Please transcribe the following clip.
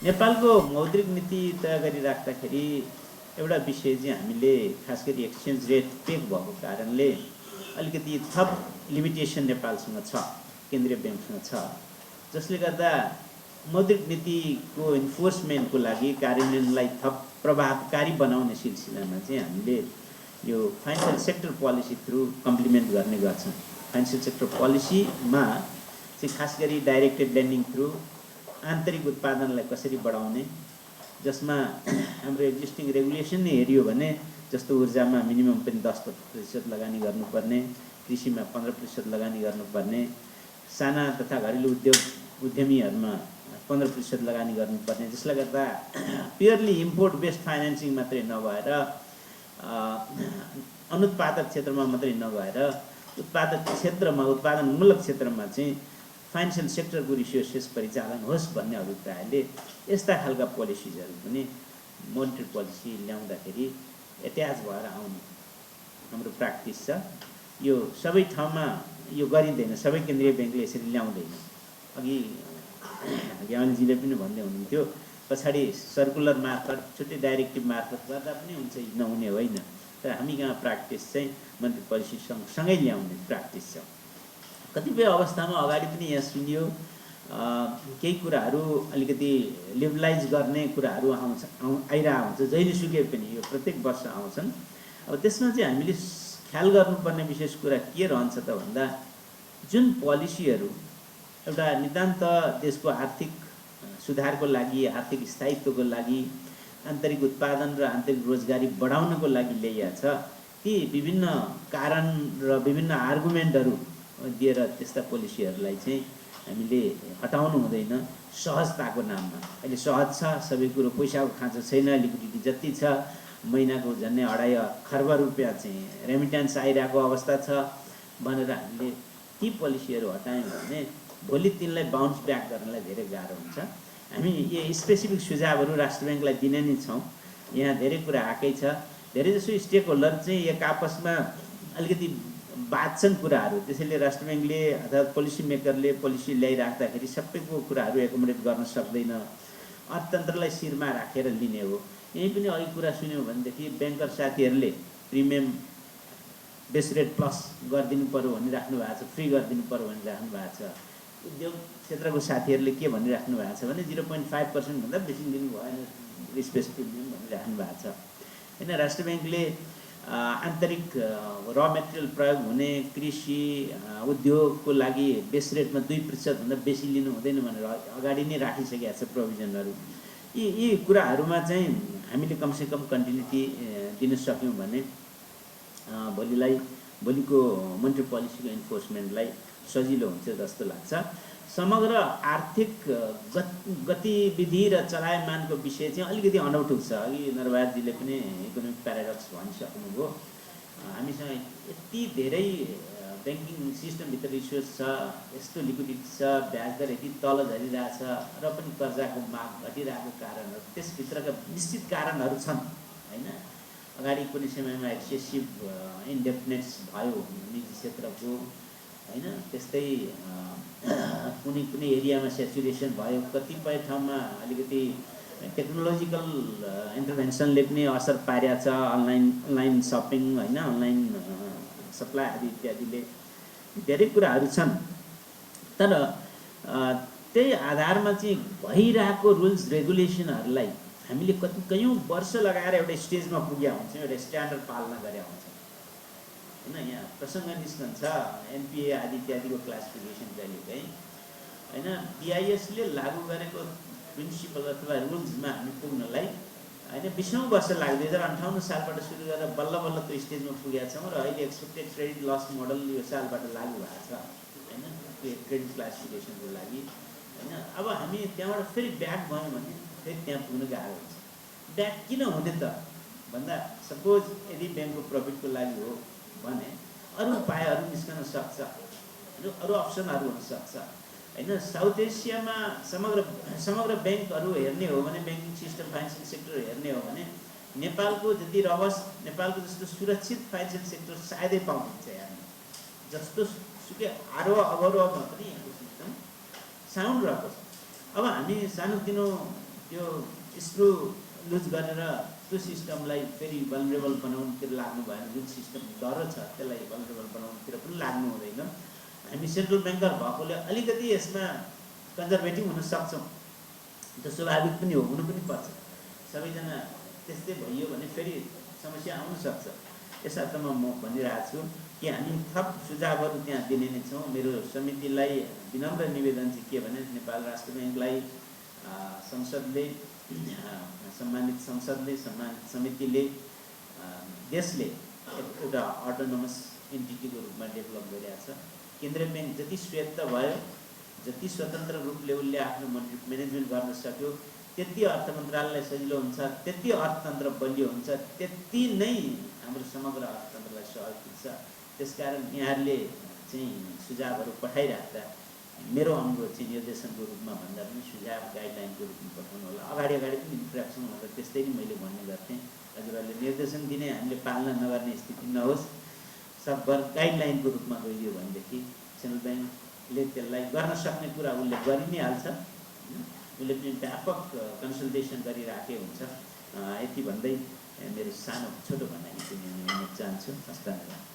नेपालको मौद्रिक नीति तय गरिराख्दाखेरि एउटा विषय चाहिँ हामीले खास गरी एक्सचेन्ज रेट पेक भएको कारणले अलिकति थप लिमिटेसन नेपालसँग छ, केन्द्रीय ब्याङ्कसँग छ, जसले गर्दा मौद्रिक नीतिको इन्फोर्समेन्टको लागि कार्यान्वयनलाई थप प्रभावकारी बनाउने सिलसिलामा चाहिँ हामीले यो financial sector policy through complement गर्ने गर्छौँ। फाइनेन्सियल सेक्टर पोलिसीमा चाहिँ खास गरी डाइरेक्टेड लेन्डिङ थ्रु आन्तरिक उत्पादनलाई कसरी बढाउने, जसमा हाम्रो एक्जिस्टिङ रेगुलेसन नै हेरियो भने जस्तो ऊर्जामा मिनिमम पनि 10% लगानी गर्नुपर्ने, कृषिमा 15% लगानी गर्नुपर्ने, साना तथा घरेलु उद्यमीहरूमा 15% लगानी गर्नुपर्ने, जसले गर्दा प्योरली इम्पोर्ट बेस्ड फाइनेन्सिङ मात्रै नभएर अनुत्पादक क्षेत्रमा मात्रै नभएर उत्पादक क्षेत्रमा, उत्पादनमूलक क्षेत्रमा चाहिँ फाइनेन्सियल सेक्टरको रिसोर्सेस परिचालन होस् भन्ने अभिप्रायले यस्ता खालका पोलिसिजहरू पनि मोनिटरी पोलिसी ल्याउँदाखेरि एट्याच भएर आउने हाम्रो प्र्याक्टिस छ। यो सबै ठाउँमा यो गरिँदैन, सबै केन्द्रीय ब्याङ्कले यसरी ल्याउँदैन। अघि ग्यावलजीले पनि भन्दै हुनुहुन्थ्यो पछाडि सर्कुलर मार्फत छुट्टै डाइरेक्टिभ मार्फत गर्दा पनि हुन्छ, नहुने होइन। तर हामी कहाँ प्र्याक्टिस चाहिँ मोनिटरी पोलिसी सँगसँगै ल्याउने प्र्याक्टिस छ। कतिपय अवस्थामा अगाडि पनि यहाँ सुनियो केही कुराहरू अलिकति लिबरलाइज गर्ने कुराहरू आइरहेको हुन्छ, जहिलेसुकै पनि यो प्रत्येक वर्ष आउँछन्। अब त्यसमा चाहिँ हामीले ख्याल गर्नुपर्ने विशेष कुरा के रहन्छ त भन्दा जुन पोलिसीहरू एउटा नितान्त देशको आर्थिक सुधारको लागि, आर्थिक स्थायित्वको लागि, आन्तरिक उत्पादन र आन्तरिक रोजगारी बढाउनको लागि ल्याइएको छ, ती विभिन्न कारण र विभिन्न आर्गुमेन्टहरू दिएर त्यस्ता पोलिसीहरूलाई चाहिँ हामीले हटाउनु हुँदैन सहजताको नाममा। अहिले सहज छ, सबै कुरो पैसाको खाँचो छैन, लिक्विडिटी जति छ, महिनाको झन्डै 2.5 खर्ब रुपियाँ चाहिँ रेमिट्यान्स आइरहेको अवस्था छ भनेर हामीले ती पोलिसीहरू हटायौँ भने भोलि तिनलाई बााउन्स ब्याक गर्नलाई धेरै गाह्रो हुन्छ। हामी यो स्पेसिफिक सुझावहरू राष्ट्र ब्याङ्कलाई दिने नै छौँ। यहाँ धेरै कुरा आएकै छ, धेरैजसो स्टेक होल्डर चाहिँ एक आपसमा अलिकति बाँच्छन् कुराहरू, त्यसैले राष्ट्र ब्याङ्कले अथवा पोलिसी मेकरले पोलिसी ल्याइराख्दाखेरि सबैको कुराहरू एकोमोडेट गर्न सक्दैन, अर्थतन्त्रलाई शिरमा राखेर लिने हो। यहीँ पनि अघि कुरा सुन्यौँ भनेदेखि ब्याङ्कर साथीहरूले प्रिमियम बेस रेट प्लस गरिदिनु पऱ्यो भनिराख्नु भएको छ, फ्री गरिदिनु पऱ्यो भनिराख्नु भएको छ। उद्योग क्षेत्रको साथीहरूले के भनिराख्नु भएको छ भने 0.5% भन्दा बेसी दिनु भएन रिस्क बेस प्रिमियम भनिराख्नु भएको छ होइन। राष्ट्र ब्याङ्कले आन्तरिक र मेटेरियल प्रयोग हुने कृषि उद्योगको लागि बेस रेटमा 2% भन्दा बेसी लिनु हुँदैन भनेर अगाडि नै राखिसकेका छ प्रोभिजनहरू। यी कुराहरूमा चाहिँ हामीले कमसेकम कन्टिन्युटी दिन सक्यौँ भने भोलिको मोनिटरी पोलिसीको इन्फोर्समेन्टलाई सजिलो हुन्छ जस्तो लाग्छ। समग्र आर्थिक गतिविधि र चलायमानको विषय चाहिँ अलिकति अनौठो छ। अघि नरबहादुरजीले पनि इकोनोमिक प्याराडक्स भनिसक्नुभयो। हामीसँग यति धेरै ब्याङ्किङ सिस्टमभित्र रिसोर्स छ, यस्तो लिक्विडिटी छ, ब्याज दर यति तल झरिरहेछ र पनि कर्जाको माग घटिरहेको कारणहरू, त्यसभित्रका निश्चित कारणहरू छन् होइन। अगाडि कुनै समयमा एक्सेसिभ इन्डेप्टनेस भयो निजी क्षेत्रको होइन, त्यस्तै कुनै एरियामा सेचुरेसन भयो, कतिपय ठाउँमा अलिकति टेक्नोलोजिकल इन्टरभेन्सनले पनि असर पारेको छ, अनलाइन सपिङ होइन, अनलाइन सप्लाई आदि इत्यादिले धेरै कुराहरू छन्। तर त्यही आधारमा चाहिँ भइरहेको रुल्स रेगुलेसनहरूलाई हामीले कयौँ वर्ष लगाएर एउटा स्टेजमा पुगेका हुन्छौँ, एउटा स्ट्यान्डर्ड पालना गरेका हुन्छौँ होइन। यहाँ प्रसङ्ग निस्कन्छ एनपिए आदि इत्यादिको क्लासिफिकेसन कहिलेकाहीँ होइन। बिआइएसले लागू गरेको प्रिन्सिपल अथवा रुल्समा हामी पुग्नलाई होइन 20औं वर्ष लाग्यो। 2058 सालबाट सुरु गरेर बल्ल बल्ल त्यो स्टेजमा पुगेका छौँ र अहिले एक्सपेक्टेड क्रेडिट लस मोडल यो सालबाट लागू भएको छ होइन, क्रेडिट क्लासिफिकेसनको लागि होइन। अब हामी त्यहाँबाट फेरि ब्याक गयौँ भने फेरि त्यहाँ पुग्न गाह्रो हुन्छ। ब्याक किन हुँदैन त भन्दा सपोज यदि ब्याङ्कको प्रफिटको लागि हो भने अरू उपायहरू निस्कन सक्छ, अरू अप्सनहरू हुनसक्छ होइन। साउथ एसियामा समग्र ब्याङ्कहरू हेर्ने हो भने, ब्याङ्किङ सिस्टम फाइनेन्सियल सेक्टर हेर्ने हो भने नेपालको जति रबस्ट, नेपालको जस्तो सुरक्षित फाइनेन्सियल सेक्टर सायदै पाउनुहुन्छ यहाँ। जस्तो सुकै आरोह अवरोहमा पनि यहाँको सिस्टम साउन्ड रहेको छ। अब हामी सानोतिनो त्यो स्क्रु लुज गरेर त्यो सिस्टमलाई फेरि भल्नरेबल बनाउनुतिर लाग्नु भएन। जुन सिस्टम डह्रो छ त्यसलाई भल्नरेबल बनाउनुतिर पनि लाग्नु हुँदैन। हामी सेन्ट्रल ब्याङ्कर भएकोले अलिकति यसमा कन्जर्भेटिभ हुन सक्छौँ, त्यो स्वाभाविक पनि हो, हुनु पनि पर्छ। सबैजना त्यस्तै भइयो भने फेरि समस्या आउन सक्छ। यसर्थ म भनिरहेको छु कि हामी थप सुझावहरू त्यहाँ दिने नै छौँ। मेरो समितिलाई विनम्र निवेदन चाहिँ के भने नेपाल राष्ट्र ब्याङ्कलाई संसदले, सम्मानित संसदले, सम्मानित समितिले देशले एउटा अटोनोमस एन्टिटीको रूपमा डेभलप गरिरहेको छ। केन्द्रीय ब्याङ्क जति स्वायत्त भयो, जति स्वतन्त्र रूपले उसले आफ्नो म्यानेजमेन्ट गर्न सक्यो, त्यति अर्थ मन्त्रालयलाई सजिलो हुन्छ, त्यति अर्थतन्त्र बलियो हुन्छ, त्यति नै हाम्रो समग्र अर्थतन्त्रलाई सहयोग पुग्छ। त्यसकारण यहाँहरूले चाहिँ सुझावहरू पठाइराख्दा मेरो अनुरोध चाहिँ निर्देशनको रूपमा भन्दा पनि सुझाव गाइडलाइनको रूपमा पठाउनु होला। अगाडि पनि इन्ट्रेक्सन हुँदा त्यस्तै नै मैले भन्ने गर्थेँ। हजुरहरूले निर्देशन दिने हामीले पालना नगर्ने स्थिति नहोस्। सबभर गाइडलाइनको रूपमा गइदियो भनेदेखि सेन्ट्रल ब्याङ्कले त्यसलाई गर्न सक्ने कुरा उसले गरि नै हाल्छ। उसले पनि व्यापक कन्सल्टेसन गरिराखे हुन्छ। यति भन्दै मेरो सानो छोटो भनाइ चाहिँ म चाहन्छु। हस्त धन्यवाद।